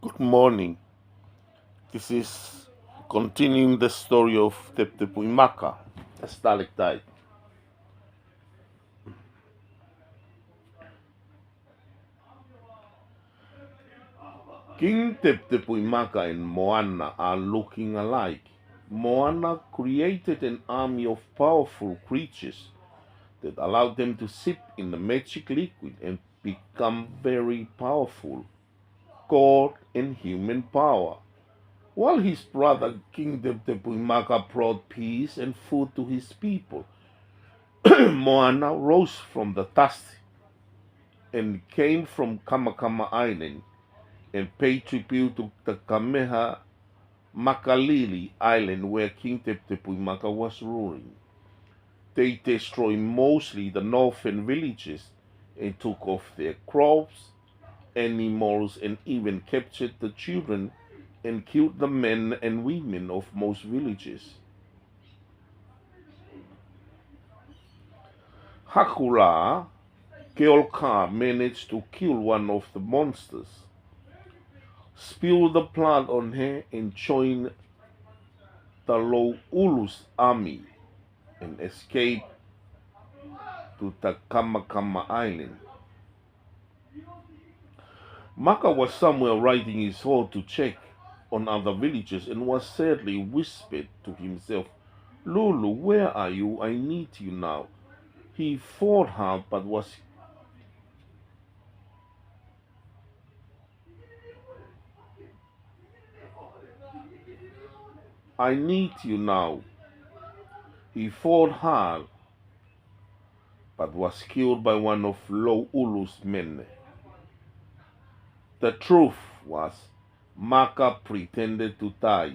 Good morning. This is continuing the story of Teputepuimaka the Stalactite. King Teputepuimaka and Moana are looking alike. Moana created an army of powerful creatures that allowed them to sip in the magic liquid and become very powerful, god and human power. While his brother King Teputepuimaka brought peace and food to his people, Moana rose from the dust and came from Kamakama Island and paid tribute to the Kameha Makalili Island where King Tepuimaka was ruling. They destroyed mostly the northern villages and took off their crops, animals, and even captured the children and killed the men and women of most villages. Hakula Keolka managed to kill one of the monsters, spilled the blood on her, and joined the Louulu's army and escaped to the Kamakama Island. Maka was somewhere riding his horse to check on other villages and was sadly whispered to himself, Lulu, where are you? I need you now. He fought hard but was I need you now. He fought hard but was killed by one of Louulu's men. The truth was, Maka pretended to die,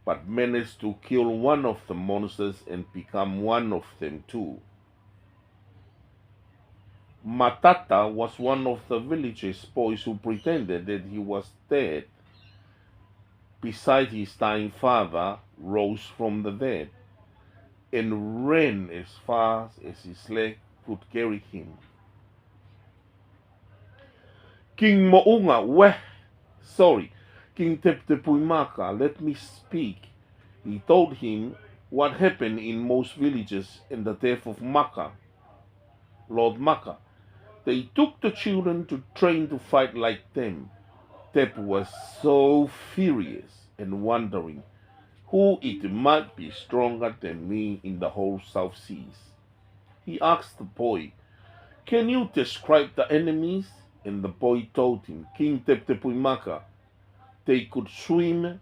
but managed to kill one of the monsters and become one of them too. Matata was one of the village's boys who pretended that he was dead. Beside his dying father, rose from the dead and ran as fast as his leg could carry him. King Mo'unga, sorry, King Teputepuimaka, let me speak. He told him what happened in most villages in the death of Maka, Lord Maka. They took the children to train to fight like them. Tepu was so furious and wondering who it might be stronger than me in the whole South Seas. He asked the boy, can you describe the enemies? And the boy told him, King Teputepuimaka, they could swim,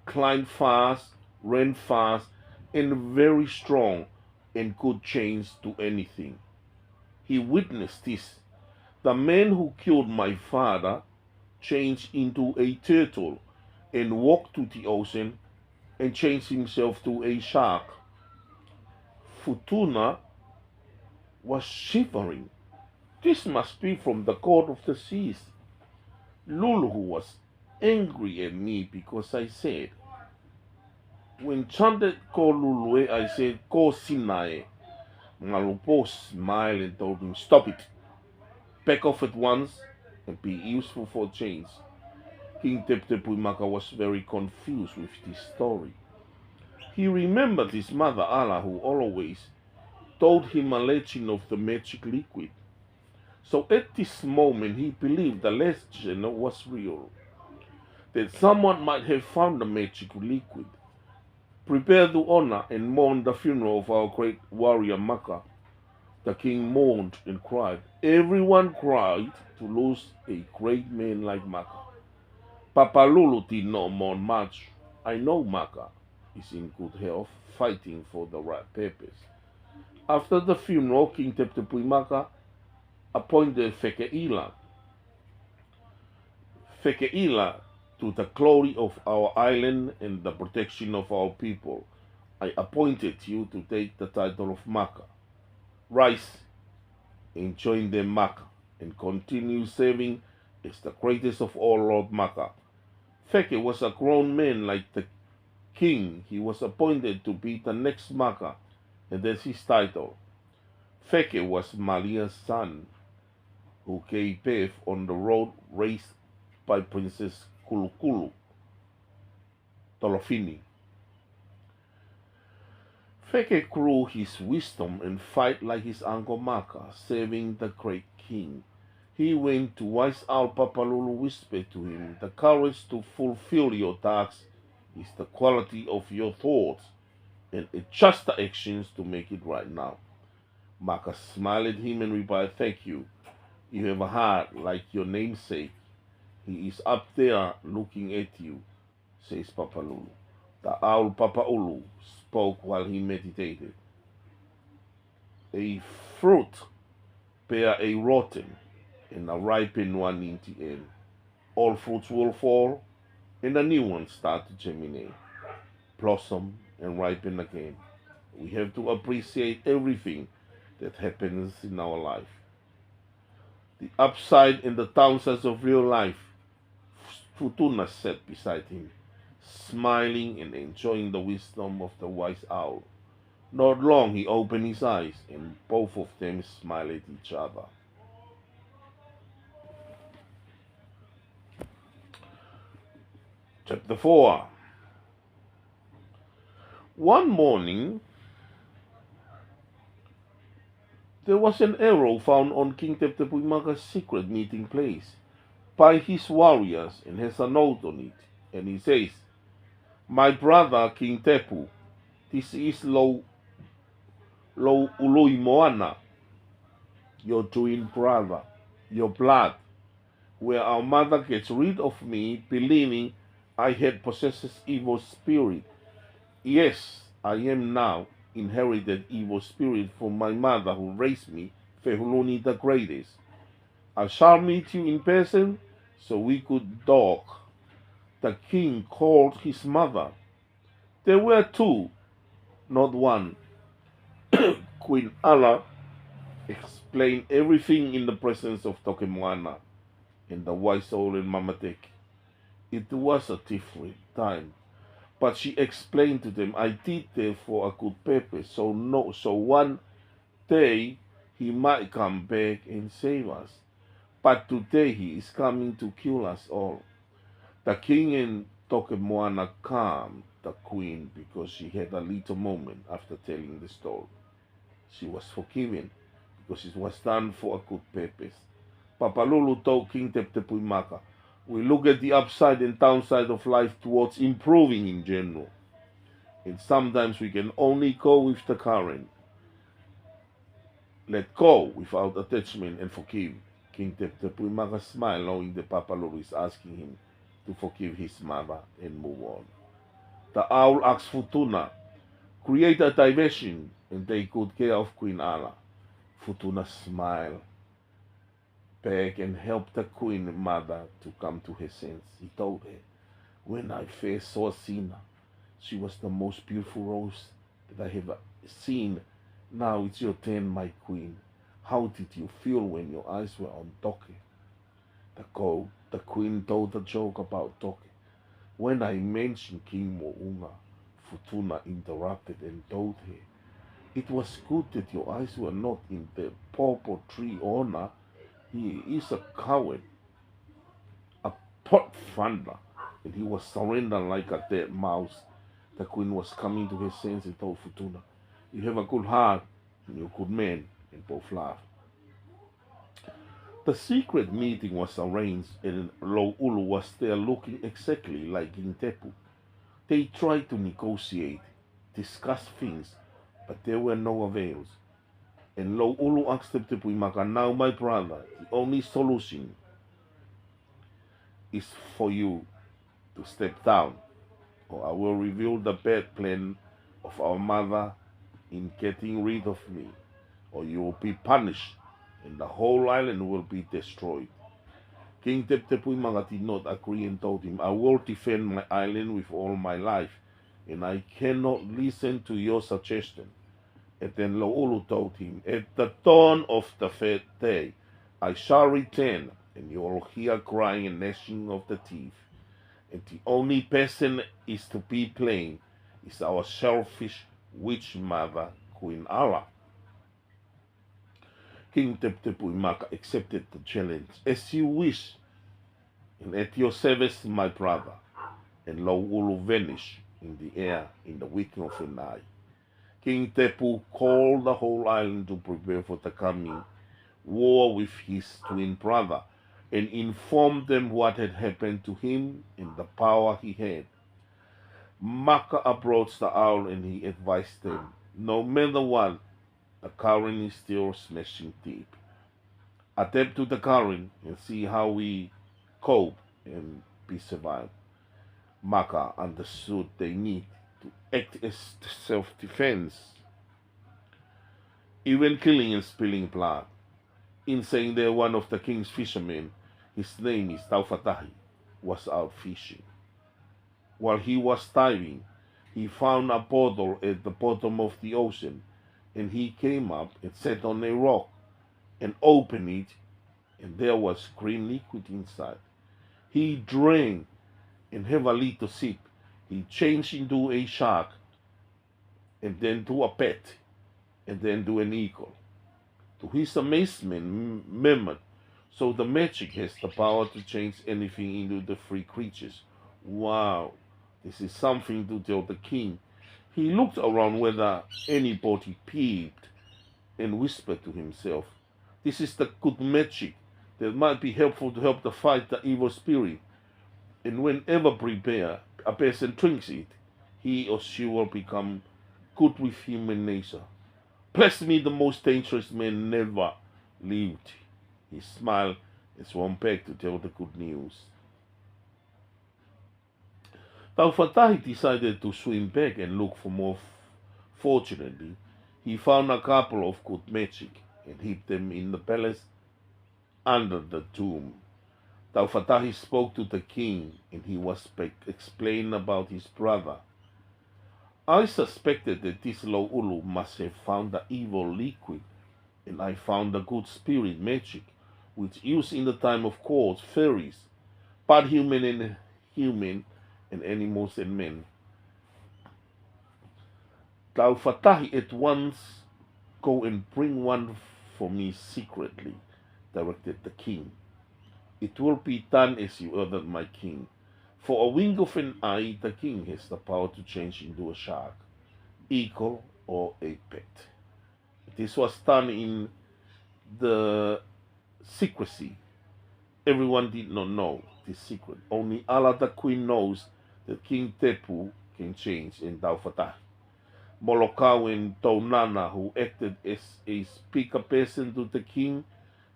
climb fast, ran fast, and very strong, and could change to anything. He witnessed this. The man who killed my father changed into a turtle and walked to the ocean and changed himself to a shark. Futuna was shivering. This must be from the god of the seas. Lulu was angry at me because I said, when chanted ko Lulue, I said ko Sinae. Malupo smiled and told him, stop it. Back off at once and be useful for change. King Teputepuimaka was very confused with this story. He remembered his mother Ala, who always told him a legend of the magic liquid. So at this moment he believed the legend was real, that someone might have found the magic liquid. Prepare to honor and mourn the funeral of our great warrior Maka. The king mourned and cried. Everyone cried to lose a great man like Maka. Papa Lulu did not mourn much. I know Maka is in good health, fighting for the right purpose. After the funeral, King Teputepuimaka appointed Fekeila to the glory of our island and the protection of our people. I appointed you to take the title of Maka. Rise and join the Maka and continue serving as the greatest of all Lord Maka. Feke was a grown man like the king. He was appointed to be the next Maka, and that's his title. Feke was Malia's son, who gave birth on the road raised by Princess Kulukulu Tolofini. Feke grew his wisdom and fight like his uncle Maka, saving the great king. He went to wise owl Papalulu whispered to him, the courage to fulfill your tasks is the quality of your thoughts and adjust the actions to make it right now. Maka smiled at him and replied, thank you. You have a heart like your namesake. He is up there looking at you, says Papalulu. The owl Papaulu spoke while he meditated. A fruit bear a rotten and a ripened one in the end. All fruits will fall and a new one start to germinate, blossom, and ripen again. We have to appreciate everything that happens in our life. The upside and the downsides of real life. Futuna sat beside him, smiling and enjoying the wisdom of the wise owl. Not long he opened his eyes and both of them smiled at each other. Chapter 4. One morning, there was an arrow found on King Teputepuimaka's secret meeting place by his warriors and has a note on it. And he says, my brother King Tepu, this is Lo Ului Moana, your twin brother, your blood, where our mother gets rid of me, believing I had possessed evil spirit. Yes, I am now inherited evil spirit from my mother who raised me, Fehuluni the Greatest. I shall meet you in person so we could talk. The king called his mother. There were two, not one. Queen Ala explained everything in the presence of Tokemoana and the wise old and Mamatek. It was a different time, but she explained to them, I did that for a good purpose, so one day he might come back and save us. But today he is coming to kill us all. The king and Tokemoana calmed the queen because she had a little moment after telling the story. She was forgiven because it was done for a good purpose. Papalulu told King Teputepuimaka, we look at the upside and downside of life towards improving in general. And sometimes we can only go with the current. Let go without attachment and forgive. King Teputepuimaka smiled, knowing that Papalulu is asking him to forgive his mother and move on. The owl asked Futuna, create a diversion and take good care of Queen Ala. Futuna smiled back and helped the queen mother to come to her senses. He told her, when I first saw Sina, she was the most beautiful rose that I have seen. Now it's your turn, my queen. How did you feel when your eyes were on Toke? The queen told a joke about Toke. When I mentioned King Mo'unga, Futuna interrupted and told her, it was good that your eyes were not in the purple tree owner. He is a coward, a pot thunder, and he was surrendering like a dead mouse. The queen was coming to her senses and told Futuna, you have a good heart and you're a good man, and both laughed. The secret meeting was arranged and Lo'ulu was there looking exactly like King Tepu. They tried to negotiate, discuss things, but there were no avails. And Lo'ulu asked Teputepuimaka, now my brother, the only solution is for you to step down, or I will reveal the bad plan of our mother in getting rid of me, or you will be punished, and the whole island will be destroyed. King Teputepuimaka did not agree and told him, I will defend my island with all my life, and I cannot listen to your suggestion. And then Lo'ulu told him, at the dawn of the third day, I shall return, and you will hear crying and gnashing of the teeth. And the only person is to be blamed is our selfish witch mother, Queen Ala. King Teputepuimaka accepted the challenge. As you wish, and at your service, my brother, and lo ulu vanish in the air in the winking of an eye. King Tepu called the whole island to prepare for the coming war with his twin brother, and informed them what had happened to him and the power he had. Maka approached the owl and he advised them, no matter what, the current is still smashing deep. Adapt to the current and see how we cope and be survived. Maka understood they need to act as self-defense, even killing and spilling blood. In saying that one of the king's fishermen, his name is Taufatahi, was out fishing. While he was diving, he found a bottle at the bottom of the ocean, and he came up and sat on a rock and opened it, and there was green liquid inside. He drank and have a little sip. He changed into a shark, and then to a pet, and then to an eagle. To his amazement, Mehmet, so the magic has the power to change anything into the free creatures. Wow, this is something to tell the king. He looked around whether anybody peeped and whispered to himself, this is the good magic that might be helpful to help the fight the evil spirit. And whenever a person drinks it, he or she will become good with human nature. Bless me, the most dangerous man never lived. He smiled and swam back to tell the good news. Taufatahi decided to swim back and look for more. Fortunately, he found a couple of good magic and hid them in the palace under the tomb. Taufatahi spoke to the king and he was explained about his brother. I suspected that this Lo'ulu must have found the evil liquid, and I found the good spirit magic, which used in the time of courts, fairies, but human and animals and men. Taufatahi at once go and bring one for me secretly, directed the king. It will be done as you ordered, my king. For a wink of an eye, the king has the power to change into a shark, eagle, or a pet. This was done in the secrecy. Everyone did not know this secret. Only Allah the Queen knows that King Tepu can change in Taufatahi. Molokau and Taunana, who acted as a speaker person to the king,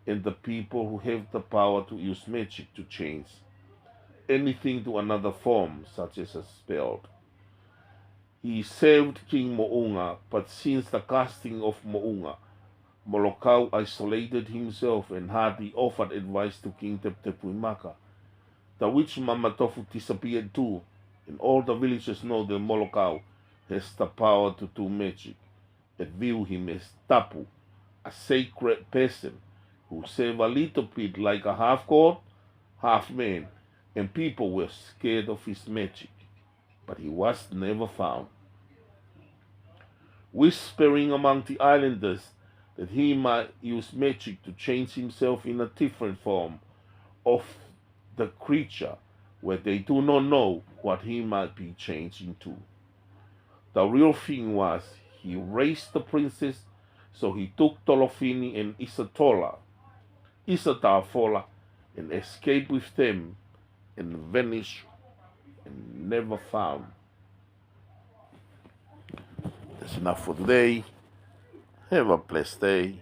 and the people who have the power to use magic to change anything to another form, such as a spell. He saved King Mo'unga, but since the casting of Mo'unga, Molokau isolated himself and hardly offered advice to King Teputepuimaka. The witch Mamatofu disappeared too, and all the villagers know that Molokau has the power to do magic, and view him as Tapu, a sacred person who saved a little bit like a half god, half man, and people were scared of his magic, but he was never found. Whispering among the islanders that he might use magic to change himself in a different form of the creature where they do not know what he might be changed into. The real thing was he raised the princess, so he took Tolofini and Isatafola, and escaped with them and vanished and never found. That's enough for today. Have a blessed day.